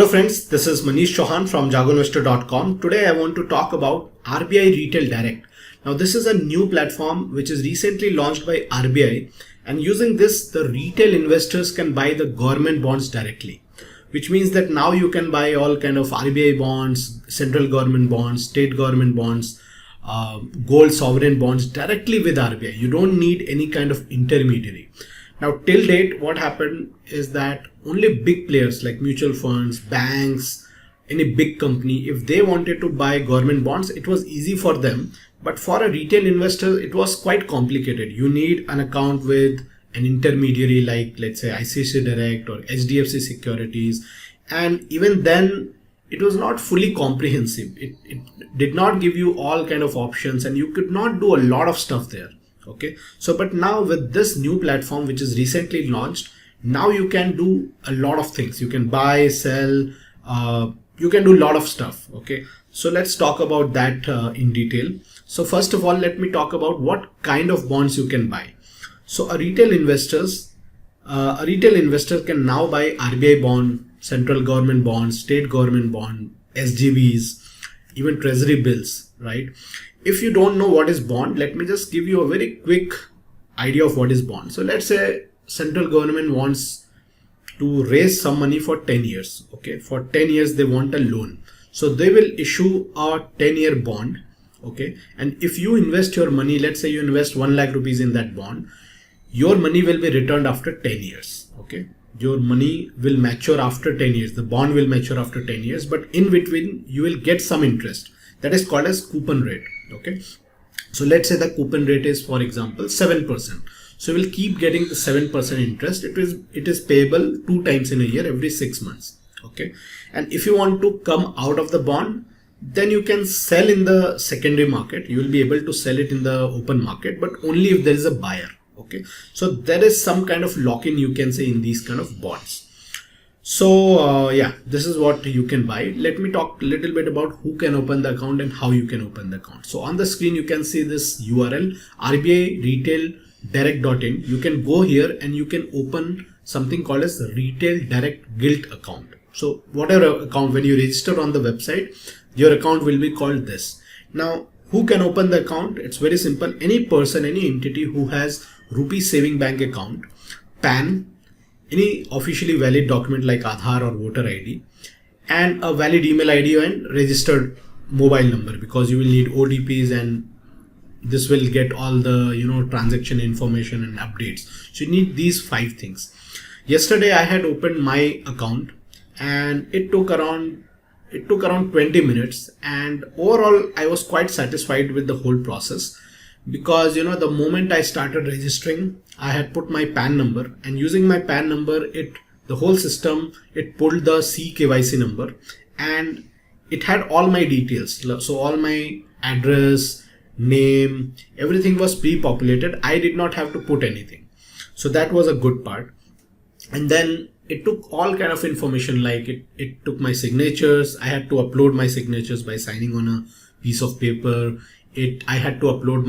Hello friends, this is Manish Chauhan from jagoinvestor.com. Today I want to talk about RBI Retail Direct. Now this is a new platform which is recently launched by RBI, and using this the retail investors can buy the government bonds directly, which means that now you can buy all kind of RBI bonds, central government bonds, state government bonds, gold sovereign bonds directly with RBI. You don't need any kind of intermediary. Now, till date, what happened is that only big players like mutual funds, banks, any big company, if they wanted to buy government bonds, it was easy for them. But for a retail investor, it was quite complicated. You need an account with an intermediary like, let's say, ICICI Direct or HDFC Securities. And even then, it was not fully comprehensive. It did not give you all kind of options, and you could not do a lot of stuff there. Okay, so but now with this new platform which is recently launched, now you can do a lot of things. You can buy, sell, you can do a lot of stuff. Okay, so let's talk about that in detail. So first of all, let me talk about what kind of bonds you can buy. So a retail investor can now buy RBI bond, central government bonds, state government bond, SGBs, even treasury bills, right? If you don't know what is bond, let me just give you a very quick idea of what is bond. So let's say central government wants to raise some money for 10 years. Okay, for 10 years they want a loan. So they will issue a 10-year bond. Okay, and if you invest your money, let's say you invest 1 lakh rupees in that bond, your money will be returned after 10 years. Okay, your money will mature after 10 years. The bond will mature after 10 years, but in between you will get some interest. That is called as coupon rate. Okay, so let's say the coupon rate is, for example, 7%. So we'll keep getting the 7% interest. It is payable 2 times in a year, every 6 months. Okay, and if you want to come out of the bond, then you can sell in the secondary market. You will be able to sell it in the open market, but only if there is a buyer. Okay, so there is some kind of lock-in, you can say, in these kind of bonds. So yeah, this is what you can buy. Let me talk a little bit about who can open the account and how you can open the account. So on the screen you can see this URL, rbairetaildirect.in. You can go here and you can open something called as the Retail Direct Gilt account. So whatever account, when you register on the website, your account will be called this. Now, who can open the account? It's very simple. Any person, any entity who has rupee saving bank account, PAN, any officially valid document like Aadhaar or voter ID, and a valid email ID and registered mobile number, because you will need OTPs and this will get all the transaction information and updates. So you need these 5 things. Yesterday I had opened my account and it took around 20 minutes, and overall I was quite satisfied with the whole process, because the moment I started registering, I had put my PAN number, and using my PAN number, the whole system, it pulled the CKYC number and it had all my details. So all my address, name, everything was pre-populated. I did not have to put anything. So that was a good part. And then it took all kind of information, like it took my signatures. I had to upload my signatures by signing on a piece of paper. I had to upload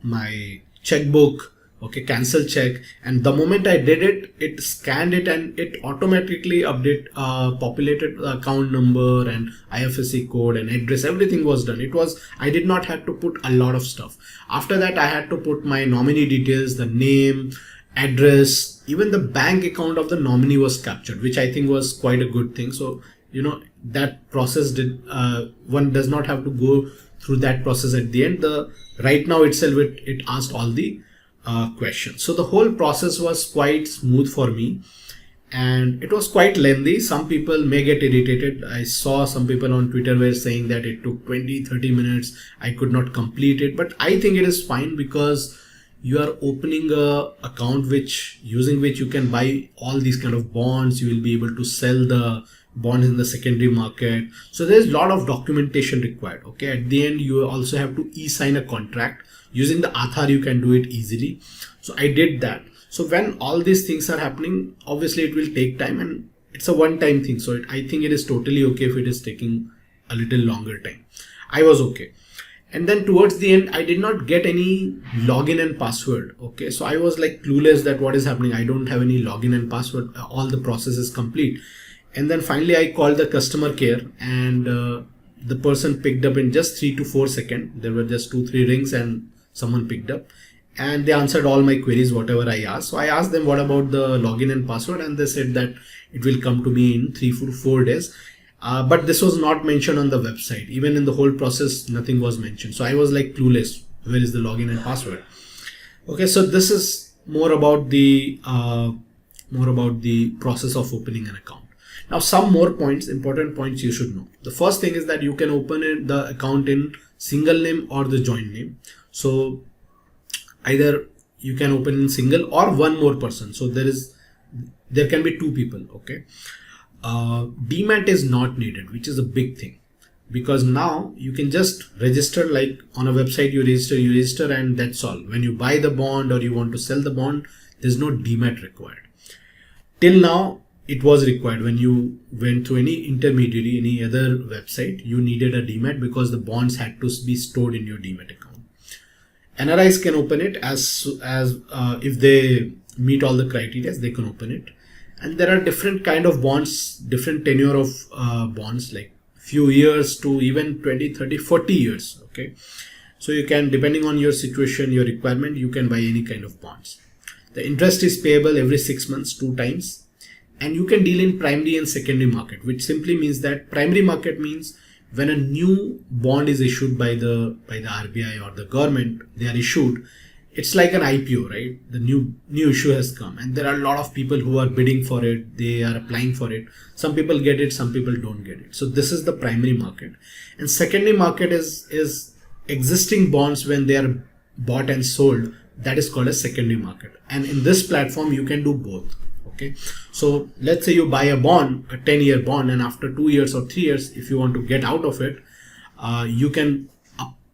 my checkbook, okay, cancel check, and the moment I did it, it scanned it and it automatically populated the account number and IFSC code and address. Everything was done. I did not have to put a lot of stuff. After that, I had to put my nominee details, the name, address, even the bank account of the nominee was captured, which I think was quite a good thing. So that process one does not have to go through that process at the end. Right now itself it asked all the questions. So the whole process was quite smooth for me, and it was quite lengthy. Some people may get irritated. I saw some people on Twitter were saying that it took 20-30 minutes, I could not complete it, but I think it is fine, because you are opening a account using which you can buy all these kind of bonds. You will be able to sell the bonds in the secondary market. So there's a lot of documentation required. Okay, at the end you also have to e-sign a contract. Using the Aadhaar you can do it easily. So I did that. So when all these things are happening, obviously it will take time, and it's a one-time thing. So I think it is totally okay if it is taking a little longer time. I was okay. And then towards the end, I did not get any login and password. Okay, so I was like clueless that what is happening. I don't have any login and password. All the process is complete. And then finally I called the customer care, and the person picked up in just 3 to 4 seconds. There were just 2-3 rings and someone picked up, and they answered all my queries, whatever I asked. So I asked them what about the login and password, and they said that it will come to me in 3 to 4 days. But this was not mentioned on the website. Even in the whole process, nothing was mentioned. So I was like clueless. Where is the login and password? Okay, so this is more about the process of opening an account. Now, some more points, important points you should know. The first thing is that you can open the account in single name or the joint name. So either you can open in single or one more person. So there can be 2 people. Okay. Demat is not needed, which is a big thing, because now you can just register, like on a website you register and that's all. When you buy the bond or you want to sell the bond, there's no demat required. Till now it was required. When you went to any intermediary, any other website, you needed a demat because the bonds had to be stored in your demat account. NRIs can open it as if they meet all the criteria, they can open it. And there are different kind of bonds, different tenure of bonds, like few years to even 20, 30, 40 years. Okay. So you can, depending on your situation, your requirement, you can buy any kind of bonds. The interest is payable every 6 months, 2 times. And you can deal in primary and secondary market, which simply means that primary market means when a new bond is issued by the RBI or the government, they are issued. It's like an IPO, right? The new issue has come, and there are a lot of people who are bidding for it. They are applying for it. Some people get it, some people don't get it. So this is the primary market. And secondary market is existing bonds when they are bought and sold. That is called a secondary market. And in this platform, you can do both. Okay. So let's say you buy a bond, a 10-year bond, and after 2 years or 3 years, if you want to get out of it,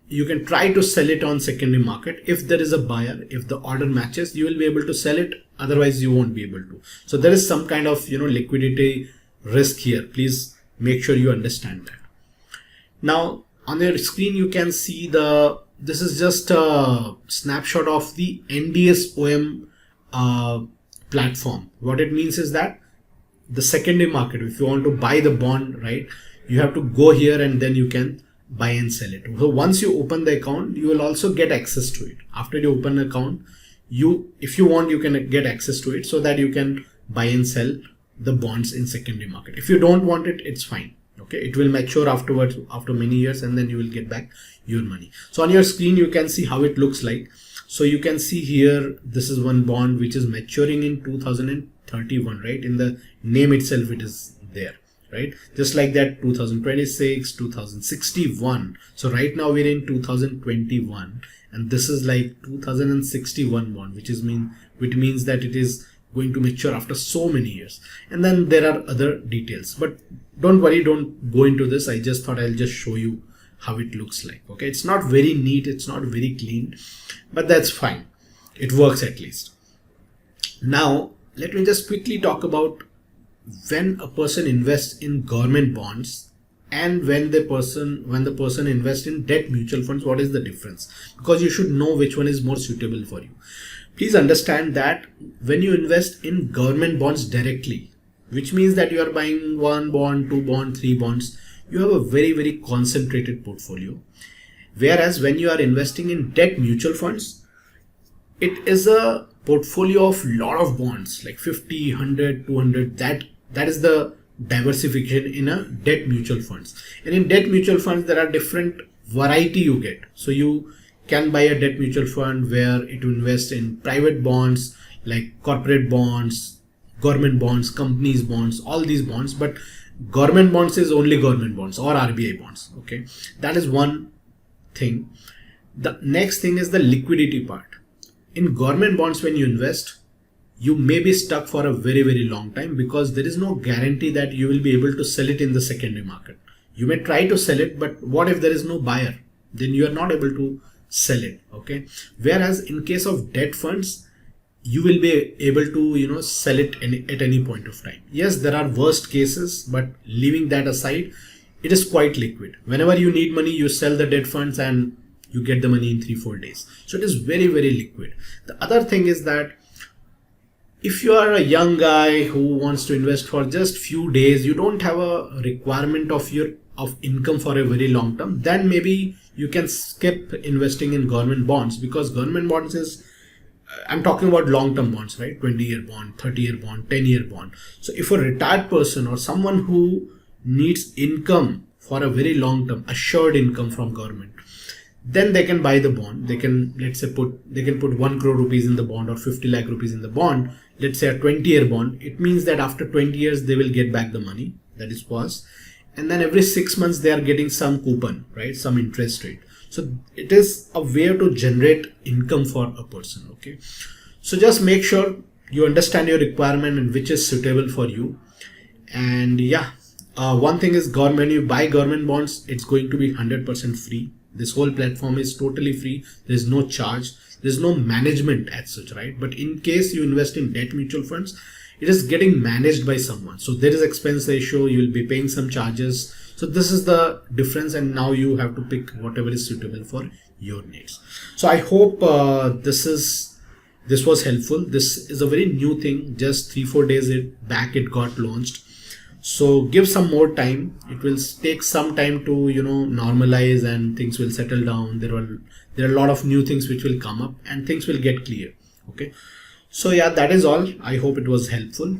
you can try to sell it on secondary market. If there is a buyer, if the order matches, you will be able to sell it. Otherwise you won't be able to. So there is some kind of, liquidity risk here. Please make sure you understand that. Now on your screen, you can see this is just a snapshot of the NDS OM platform. What it means is that the secondary market, if you want to buy the bond, right, you have to go here and then you can buy and sell it. So once you open the account, you will also get access to it. After you open an account, if you want, you can get access to it so that you can buy and sell the bonds in secondary market. If you don't want it, it's fine. Okay, it will mature afterwards after many years, and then you will get back your money. So on your screen, you can see how it looks like. So you can see here, this is one bond which is maturing in 2031, right? In the name itself, it is there. Right, just like that, 2026, 2061. So right now we're in 2021, and this is like 2061 bond, which means that it is going to mature after so many years. And then there are other details, but don't worry, don't go into this. I just thought I'll just show you how it looks like. Okay, it's not very neat, it's not very clean, but that's fine. It works at least. Now let me just quickly talk about when a person invests in government bonds and when the person invests in debt mutual funds. What is the difference? Because you should know which one is more suitable for you. Please understand that when you invest in government bonds directly, which means that you are buying 1 bond, 2 bond, 3 bonds, you have a very, very concentrated portfolio. Whereas when you are investing in debt mutual funds, it is a portfolio of lot of bonds, like 50, 100, 200. That is the diversification in a debt mutual funds. And in debt mutual funds, there are different variety you get. So you can buy a debt mutual fund where it will invest in private bonds, like corporate bonds, government bonds, companies bonds, all these bonds. But government bonds is only government bonds or RBI bonds. Okay, that is one thing. The next thing is the liquidity part. In government bonds, when you invest, you may be stuck for a very, very long time because there is no guarantee that you will be able to sell it in the secondary market. You may try to sell it, but what if there is no buyer? Then you are not able to sell it. Okay. Whereas in case of debt funds, you will be able to, sell it at any point of time. Yes, there are worst cases, but leaving that aside, it is quite liquid. Whenever you need money, you sell the debt funds and you get the money in 3-4 days. So it is very, very liquid. The other thing is that If you are a young guy who wants to invest for just few days, you don't have a requirement of income for a very long term, then maybe you can skip investing in government bonds, because government bonds is, I'm talking about long term bonds, right? 20-year bond, 30-year bond, 10-year bond. So if a retired person or someone who needs income for a very long term, assured income from government, then they can buy the bond. They can, let's say, put 1 crore rupees in the bond or 50 lakh rupees in the bond. Let's say a 20-year bond. It means that after 20 years they will get back the money that is was, and then every 6 months they are getting some coupon, right? Some interest rate. So it is a way to generate income for a person. Okay, so just make sure you understand your requirement and which is suitable for you. And yeah, one thing is, when you buy government bonds, it's going to be 100% free. This whole platform is totally free. There's no charge. There's no management as such, right? But in case you invest in debt mutual funds, it is getting managed by someone. So there is expense ratio. You will be paying some charges. So this is the difference. And now you have to pick whatever is suitable for your needs. So I hope this was helpful. This is a very new thing. Just 3-4 days back it got launched. So give some more time. It will take some time to normalize, and things will settle down. There are a lot of new things which will come up, and things will get clear. Okay, so yeah, that is all. I hope it was helpful,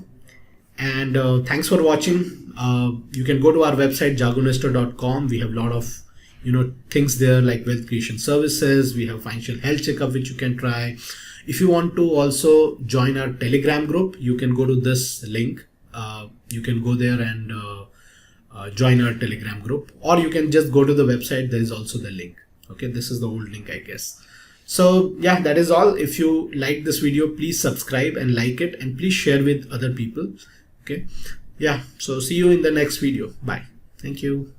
and thanks for watching. You can go to our website jagoinvestor.com. We have a lot of things there, like wealth creation services. We have financial health checkup which you can try. If you want to also join our Telegram group, you can go to this link. You can go there and join our Telegram group, or you can just go to the website. There is also the link. Okay, this is the old link, I guess. So yeah, that is all. If you like this video, please subscribe and like it, and please share with other people. Okay, yeah, so see you in the next video. Bye. Thank you.